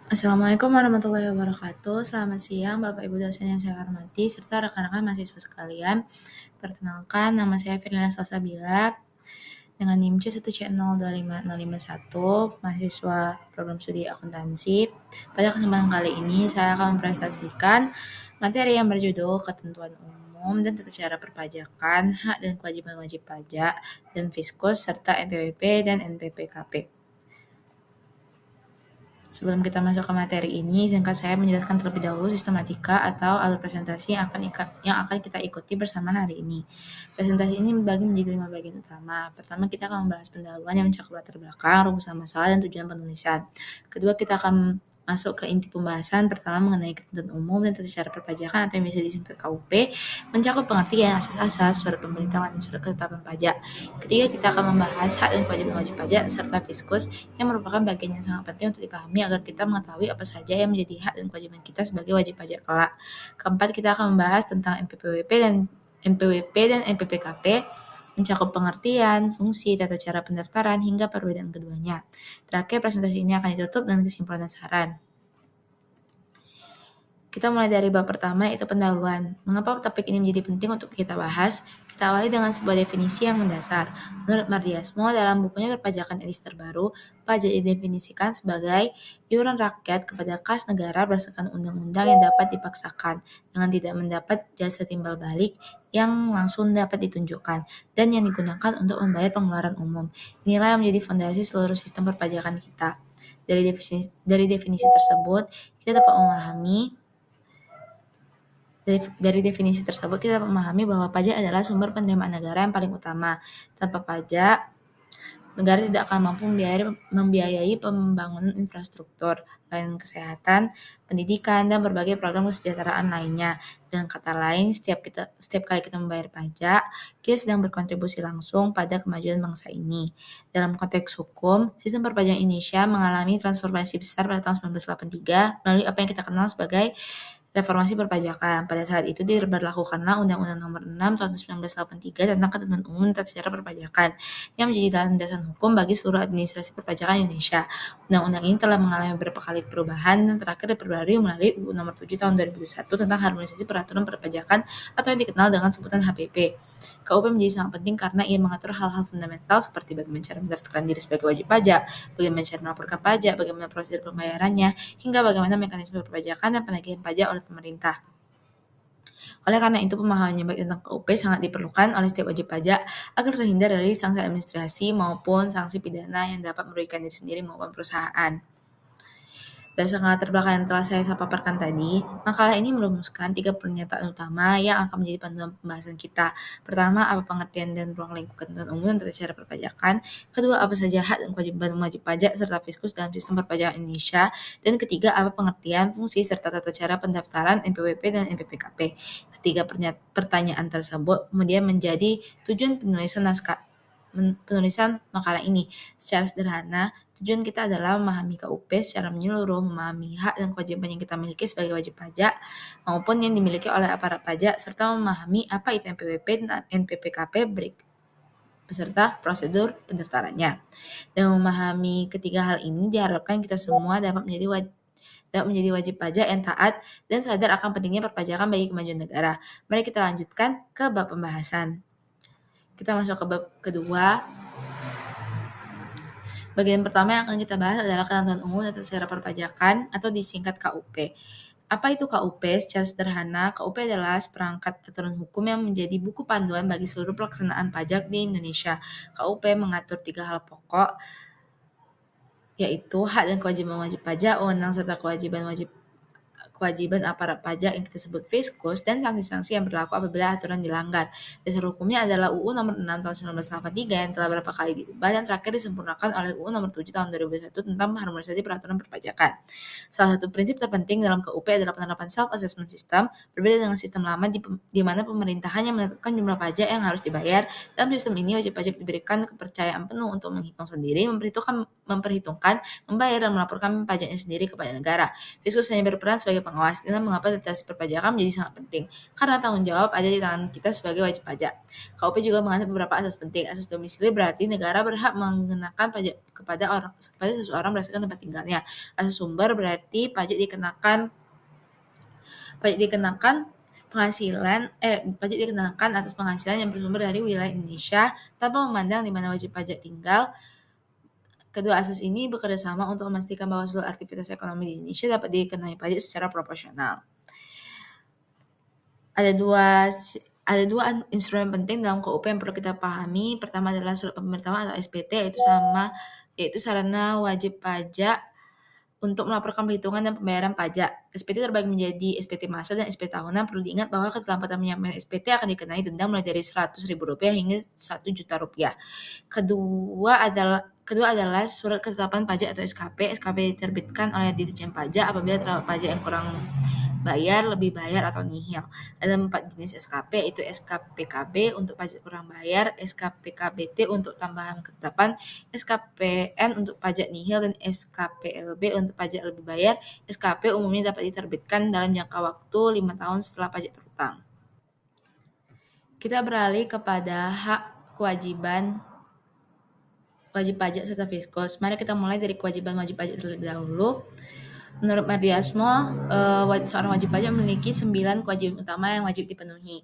Assalamualaikum warahmatullahi wabarakatuh. Selamat siang Bapak Ibu dosen yang saya hormati serta rekan-rekan mahasiswa sekalian. Perkenalkan, nama saya Firlina Salsabila dengan NIM C1C02551, mahasiswa program studi akuntansi. Pada kesempatan kali ini saya akan mempresentasikan materi yang berjudul Ketentuan Umum dan Tata Cara Perpajakan, Hak dan Kewajiban Wajib Pajak, dan Fiskus, serta NPWP dan NPPKP. Sebelum kita masuk ke materi ini, izinkan saya menjelaskan terlebih dahulu sistematika atau alur presentasi yang akan kita ikuti bersama hari ini. Presentasi ini dibagi menjadi 5 bagian utama. Pertama, kita akan membahas pendahuluan yang mencakup latar belakang, rumusan masalah, dan tujuan penulisan. Kedua, kita akan masuk ke inti pembahasan. Pertama, mengenai ketentuan umum dan tata cara perpajakan atau yang biasa disingkat KUP, mencakup pengertian asas-asas, surat pemberitahuan, dan surat ketetapan pajak. Ketiga, kita akan membahas hak dan kewajiban wajib pajak serta fiskus yang merupakan bagian yang sangat penting untuk dipahami agar kita mengetahui apa saja yang menjadi hak dan kewajiban kita sebagai wajib pajak kelak. Keempat, kita akan membahas tentang NPWP dan NPPKP, mencakup pengertian, fungsi, tata cara pendaftaran, hingga perbedaan keduanya. Terakhir, presentasi ini akan ditutup dengan kesimpulan dan saran. Kita mulai dari bab pertama, yaitu pendahuluan. Mengapa topik ini menjadi penting untuk kita bahas? Kita awali dengan sebuah definisi yang mendasar. Menurut Mardiasmo, dalam bukunya Perpajakan edisi terbaru, pajak didefinisikan sebagai iuran rakyat kepada kas negara berdasarkan undang-undang yang dapat dipaksakan dengan tidak mendapat jasa timbal balik yang langsung dapat ditunjukkan dan yang digunakan untuk membayar pengeluaran umum. Inilah yang menjadi fondasi seluruh sistem perpajakan kita. Dari definisi tersebut, kita dapat memahami Dari definisi tersebut, kita memahami bahwa pajak adalah sumber penerimaan negara yang paling utama. Tanpa pajak, negara tidak akan mampu membiayai pembangunan infrastruktur, layanan kesehatan, pendidikan, dan berbagai program kesejahteraan lainnya. Dengan kata lain, setiap kali kita membayar pajak, kita sedang berkontribusi langsung pada kemajuan bangsa ini. Dalam konteks hukum, sistem perpajakan Indonesia mengalami transformasi besar pada tahun 1983 melalui apa yang kita kenal sebagai reformasi perpajakan. Pada saat itu diberlakukanlah Undang-Undang Nomor 6 Tahun 1983 tentang Ketentuan Umum Tata Cara Perpajakan yang menjadi landasan hukum bagi seluruh administrasi perpajakan Indonesia. Undang-undang ini telah mengalami beberapa kali perubahan dan terakhir diperbarui melalui UU Nomor 7 Tahun 2001 tentang harmonisasi peraturan perpajakan atau yang dikenal dengan sebutan HPP. KUP menjadi sangat penting karena ia mengatur hal-hal fundamental seperti bagaimana cara mendaftarkan diri sebagai wajib pajak, bagaimana cara melaporkan pajak, bagaimana prosedur pembayarannya, hingga bagaimana mekanisme perpajakan dan penagihan pajak oleh pemerintah. Oleh karena itu, pemahaman yang baik tentang KUP sangat diperlukan oleh setiap wajib pajak agar terhindar dari sanksi administrasi maupun sanksi pidana yang dapat merugikan diri sendiri maupun perusahaan. Berdasarkan latar belakang yang telah saya paparkan tadi, makalah ini merumuskan 3 pernyataan utama yang akan menjadi panduan pembahasan kita. Pertama, apa pengertian dan ruang lingkup ketentuan umum dan tata cara perpajakan. Kedua, apa saja hak dan kewajiban wajib pajak serta fiskus dalam sistem perpajakan Indonesia. Dan ketiga, apa pengertian, fungsi, serta tata cara pendaftaran NPWP dan NPPKP. Ketiga pertanyaan tersebut kemudian menjadi tujuan penulisan makalah ini. Secara sederhana, tujuan kita adalah memahami KUP secara menyeluruh, memahami hak dan kewajiban yang kita miliki sebagai wajib pajak maupun yang dimiliki oleh aparat pajak, serta memahami apa itu NPWP dan NPPKP beserta prosedur pendaftarannya. Dan memahami ketiga hal ini diharapkan kita semua dapat menjadi wajib pajak yang taat dan sadar akan pentingnya perpajakan bagi kemajuan negara. Mari kita lanjutkan ke bab pembahasan. Kita masuk ke bab kedua. Bagian pertama yang akan kita bahas adalah ketentuan umum dan tata cara perpajakan atau disingkat KUP. Apa itu KUP? Secara sederhana, KUP adalah seperangkat aturan hukum yang menjadi buku panduan bagi seluruh pelaksanaan pajak di Indonesia. KUP mengatur 3 hal pokok, yaitu hak dan kewajiban wajib pajak, wewenang serta kewajiban aparat pajak yang kita sebut fiskus, dan sanksi-sanksi yang berlaku apabila aturan dilanggar. Dasar hukumnya adalah UU Nomor 6 Tahun 1983 yang telah beberapa kali diubah dan terakhir disempurnakan oleh UU Nomor 7 Tahun 2001 tentang harmonisasi peraturan perpajakan. Salah satu prinsip terpenting dalam KUP adalah penerapan self-assessment system, berbeda dengan sistem lama di mana pemerintahan yang menetapkan jumlah pajak yang harus dibayar. Dalam sistem ini, wajib pajak diberikan kepercayaan penuh untuk menghitung sendiri, memperhitungkan, membayar dan melaporkan pajaknya sendiri kepada negara. Fiskus hanya berperan sebagai pengawas. Inilah mengapa literasi perpajakan menjadi sangat penting, karena tanggung jawab ada di tangan kita sebagai wajib pajak. KUP juga mengatur beberapa asas penting. Asas domisili berarti negara berhak mengenakan pajak kepada seseorang berdasarkan tempat tinggalnya. Asas sumber berarti pajak dikenakan atas penghasilan yang bersumber dari wilayah Indonesia tanpa memandang di mana wajib pajak tinggal. Kedua asas ini bekerja sama untuk memastikan bahwa seluruh aktivitas ekonomi di Indonesia dapat dikenai pajak secara proporsional. Ada dua instrumen penting dalam KUP yang perlu kita pahami. Pertama adalah surat pemberitahuan atau SPT, yaitu sarana wajib pajak untuk melaporkan perhitungan dan pembayaran pajak. SPT terbagi menjadi SPT masa dan SPT tahunan. Perlu diingat bahwa keterlambatan menyampaikan SPT akan dikenai denda mulai dari Rp100.000 hingga Rp1 juta. Kedua adalah surat ketetapan pajak atau SKP. SKP diterbitkan oleh Ditjen Pajak apabila terdapat pajak yang kurang bayar, lebih bayar, atau nihil. Ada 4 jenis SKP, yaitu SKPKB untuk pajak kurang bayar, SKPKBT untuk tambahan ketetapan, SKPN untuk pajak nihil, dan SKPLB untuk pajak lebih bayar. SKP umumnya dapat diterbitkan dalam jangka waktu 5 tahun setelah pajak terutang. Kita beralih kepada hak wajib pajak serta Fiskos. Mari kita mulai dari kewajiban wajib pajak terlebih dahulu. Menurut Mardiasmo, seorang wajib pajak memiliki 9 kewajiban utama yang wajib dipenuhi.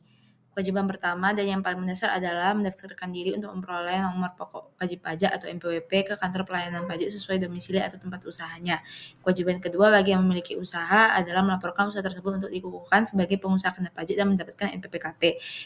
Kewajiban pertama dan yang paling mendasar adalah mendaftarkan diri untuk memperoleh nomor pokok wajib pajak atau NPWP ke kantor pelayanan pajak sesuai domisili atau tempat usahanya. Kewajiban kedua bagi yang memiliki usaha adalah melaporkan usaha tersebut untuk dikukuhkan sebagai pengusaha kena pajak dan mendapatkan NPPKP.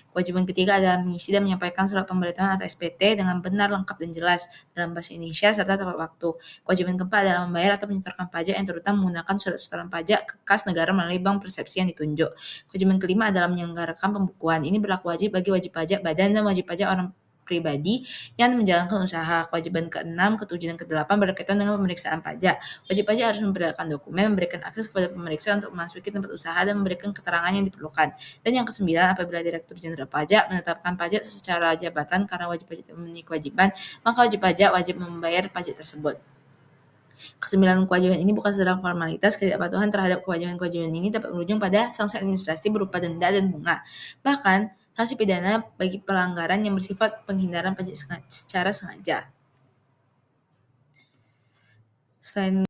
Kewajiban ketiga adalah mengisi dan menyampaikan surat pemberitahuan atau SPT dengan benar, lengkap, dan jelas dalam bahasa Indonesia serta tepat waktu. Kewajiban keempat adalah membayar atau menyetorkan pajak yang terutang menggunakan surat setoran pajak ke kas negara melalui bank persepsi yang ditunjuk. Kewajiban kelima adalah menyelenggarakan pembukuan. Ini berlaku wajib bagi wajib pajak badan dan wajib pajak orang pribadi yang menjalankan usaha. Kewajiban ke-6, ke-7, dan ke-8 berkaitan dengan pemeriksaan pajak. Wajib pajak harus memperlihatkan dokumen, memberikan akses kepada pemeriksa untuk memasuki tempat usaha, dan memberikan keterangan yang diperlukan. Dan yang ke-9, apabila Direktur Jenderal Pajak menetapkan pajak secara jabatan karena wajib pajak tidak memenuhi kewajiban, maka wajib pajak wajib membayar pajak tersebut. Kesembilan kewajiban ini bukan sekedar formalitas. Ketidakpatuhan terhadap kewajiban-kewajiban ini dapat berujung pada sanksi administrasi berupa denda dan bunga. Bahkan, sanksi pidana bagi pelanggaran yang bersifat penghindaran pajak secara sengaja. Selain